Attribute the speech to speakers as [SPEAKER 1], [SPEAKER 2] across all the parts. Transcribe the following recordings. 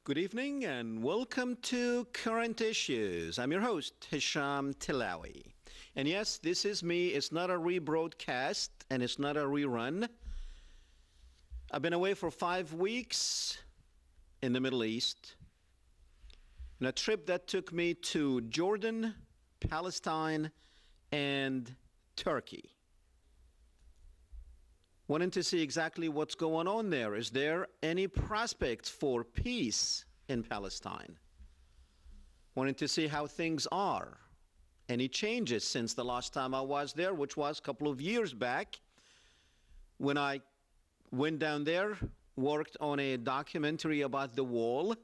[SPEAKER 1] Good evening and welcome to Current Issues. I'm your host, Hesham Tillawi. And yes, this is me. It's not a rebroadcast and it's not a rerun. I've been away for 5 weeks in the Middle East on a trip that took me to Jordan, Palestine, and Turkey. Wanting to see exactly what's going on there. Is there any prospect for peace in Palestine? Wanting to see how things are. Any changes since the last time I was there, which was a couple of years back, when I went down there, worked on a documentary about the wall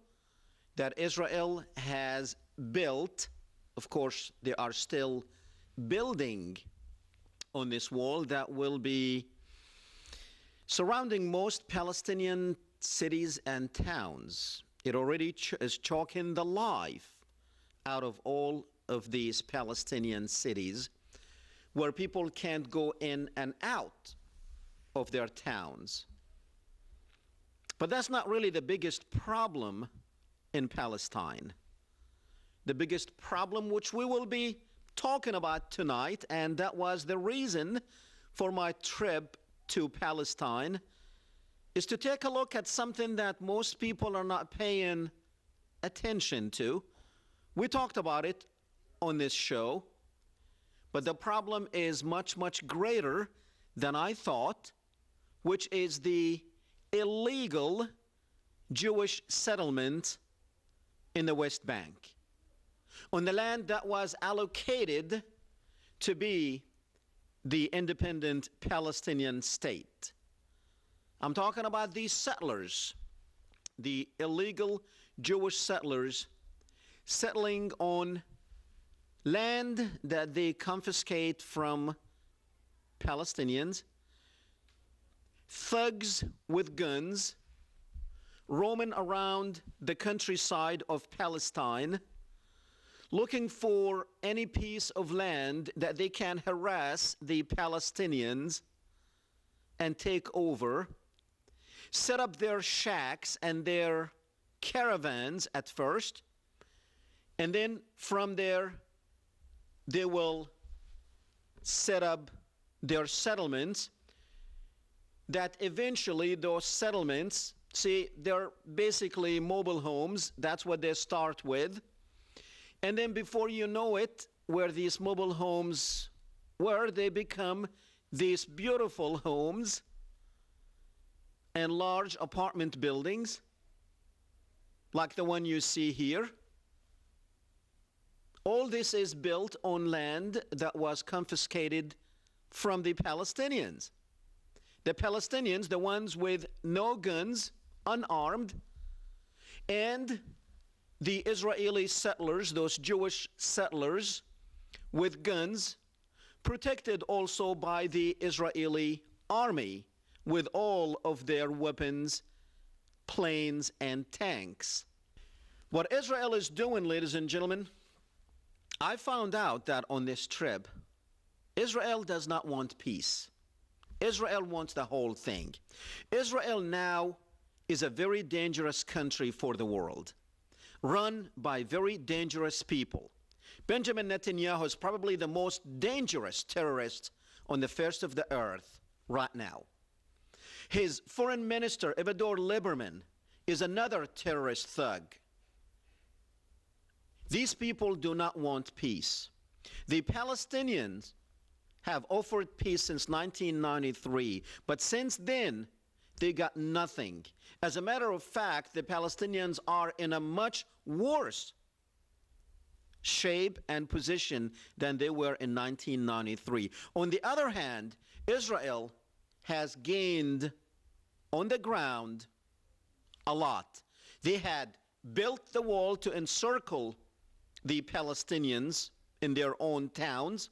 [SPEAKER 1] that Israel has built. Of course, they are still building on this wall that will be surrounding most Palestinian cities and towns. It already is choking the life out of all of these Palestinian cities where people can't go in and out of their towns. But that's not really the biggest problem in Palestine. The biggest problem, which we will be talking about tonight, and that was the reason for my trip to Palestine, is to take a look at something that most people are not paying attention to. We talked about it on this show, but the problem is much, much greater than I thought, which is the illegal Jewish settlement in the West Bank, on the land that was allocated to be the independent Palestinian state. I'm talking about these settlers, the illegal Jewish settlers settling on land that they confiscate from Palestinians, thugs with guns roaming around the countryside of Palestine, looking for any piece of land that they can harass the Palestinians and take over, set up their shacks and their caravans at first, and then from there they will set up their settlements that eventually those settlements, see, they're basically mobile homes. That's what they start with. And then before you know it, where these mobile homes were, they become these beautiful homes and large apartment buildings, like the one you see here. All this is built on land that was confiscated from the Palestinians. The Palestinians, the ones with no guns, unarmed, and the Israeli settlers, those Jewish settlers with guns, protected also by the Israeli army with all of their weapons, planes, and tanks. What Israel is doing, ladies and gentlemen, I found out that on this trip, Israel does not want peace. Israel wants the whole thing. Israel now is a very dangerous country for the world, run by very dangerous people. Benjamin Netanyahu is probably the most dangerous terrorist on the face of the earth right now. His foreign minister, Avigdor Lieberman, is another terrorist thug. These people do not want peace. The Palestinians have offered peace since 1993, but since then, they got nothing. As a matter of fact, the Palestinians are in a much worse shape and position than they were in 1993. On the other hand, Israel has gained on the ground a lot. They had built the wall to encircle the Palestinians in their own towns,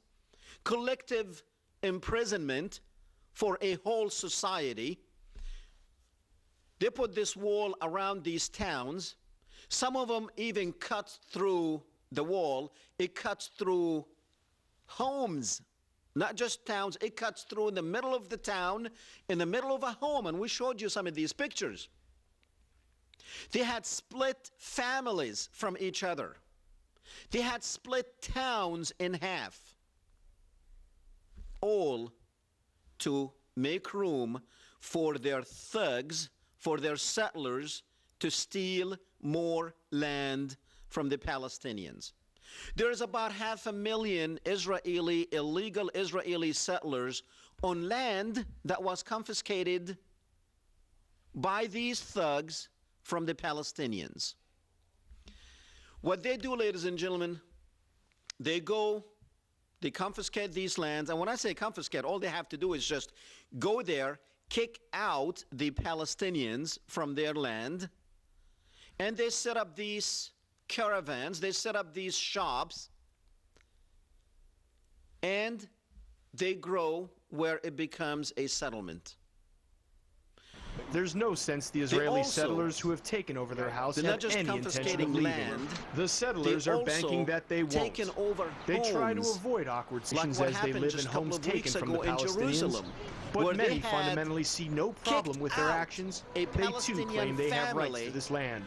[SPEAKER 1] collective imprisonment for a whole society. They put this wall around these towns. Some of them even cut through the wall. It cuts through homes, not just towns. It cuts through in the middle of the town, in the middle of a home. And we showed you some of these pictures. They had split families from each other. They had split towns in half, all to make room for their thugs, for their settlers to steal more land from the Palestinians. There's about 500,000 illegal Israeli settlers on land that was confiscated by these thugs from the Palestinians. What they do, ladies and gentlemen, they confiscate these lands, and when I say confiscate, all they have to do is just go there, kick out the Palestinians from their land, and they set up these caravans, they set up these shops, and they grow where it becomes a settlement.
[SPEAKER 2] There's no sense the Israeli settlers who have taken over their house have any intention of leaving. The settlers are banking that they won't. They try to avoid awkward situations as they live in homes taken from the Palestinians. But many fundamentally see no problem with their actions. They too claim they have rights to this land,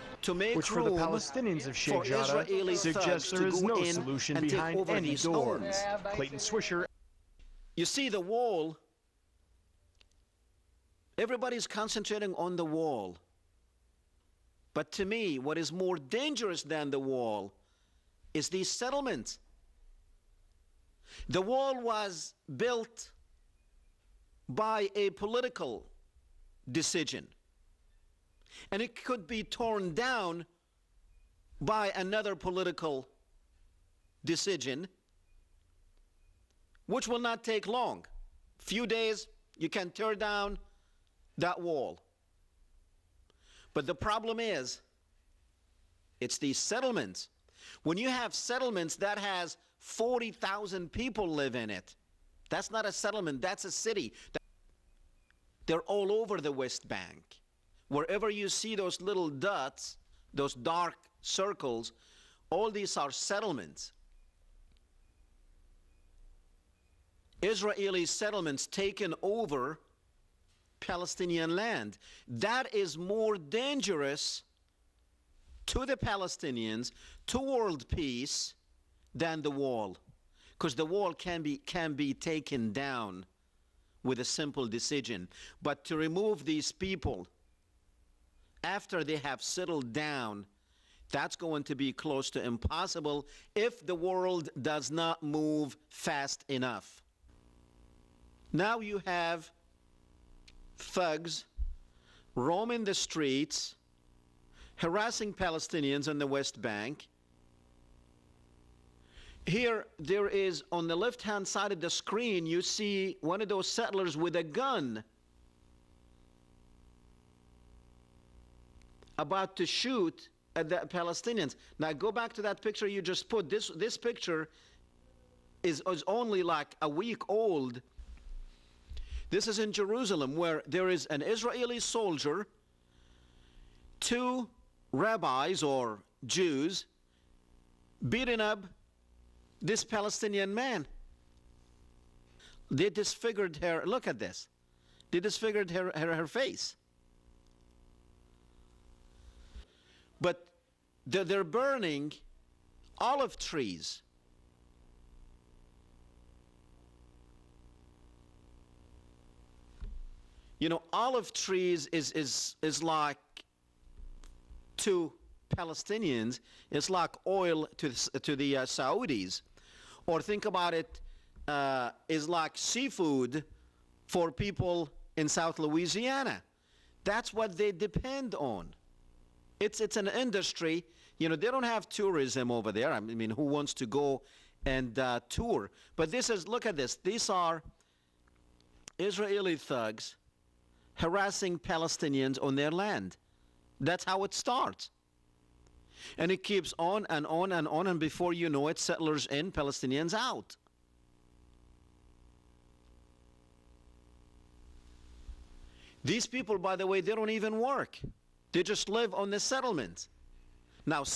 [SPEAKER 2] which for the Palestinians of Sheikh Jarrah suggests there is no solution behind any doors. Clayton Swisher.
[SPEAKER 1] You see the wall. Everybody's concentrating on the wall. But to me, what is more dangerous than the wall is these settlements. The wall was built by a political decision, and it could be torn down by another political decision, which will not take long. Few days, you can tear down that wall. But the problem is, it's these settlements. When you have settlements that has 40,000 people live in it, that's not a settlement, that's a city. They're all over the West Bank. Wherever you see those little dots, those dark circles, all these are settlements. Israeli settlements taken over Palestinian land. That is more dangerous to the Palestinians, to world peace, than the wall. Because the wall can be taken down with a simple decision. But to remove these people after they have settled down, that's going to be close to impossible if the world does not move fast enough. Now you have thugs roaming the streets, harassing Palestinians on the West Bank. Here, there is, on the left-hand side of the screen, you see one of those settlers with a gun about to shoot at the Palestinians. Now, go back to that picture you just put. This picture is only like a week old. This is in Jerusalem, where there is an Israeli soldier, 2 rabbis or Jews beating up this Palestinian man. They disfigured her. Look at this. They disfigured her face. But they're burning olive trees. You know, olive trees is like, to Palestinians, it's like oil to the Saudis. Or think about it, is like seafood for people in South Louisiana. That's what they depend on. It's an industry. You know, they don't have tourism over there. I mean, who wants to go and tour? But this is, look at this. These are Israeli thugs harassing Palestinians on their land. That's how it starts. And it keeps on and on and on, and before you know it, settlers in, Palestinians out. These people, by the way, they don't even work. They just live on the settlements. Now, some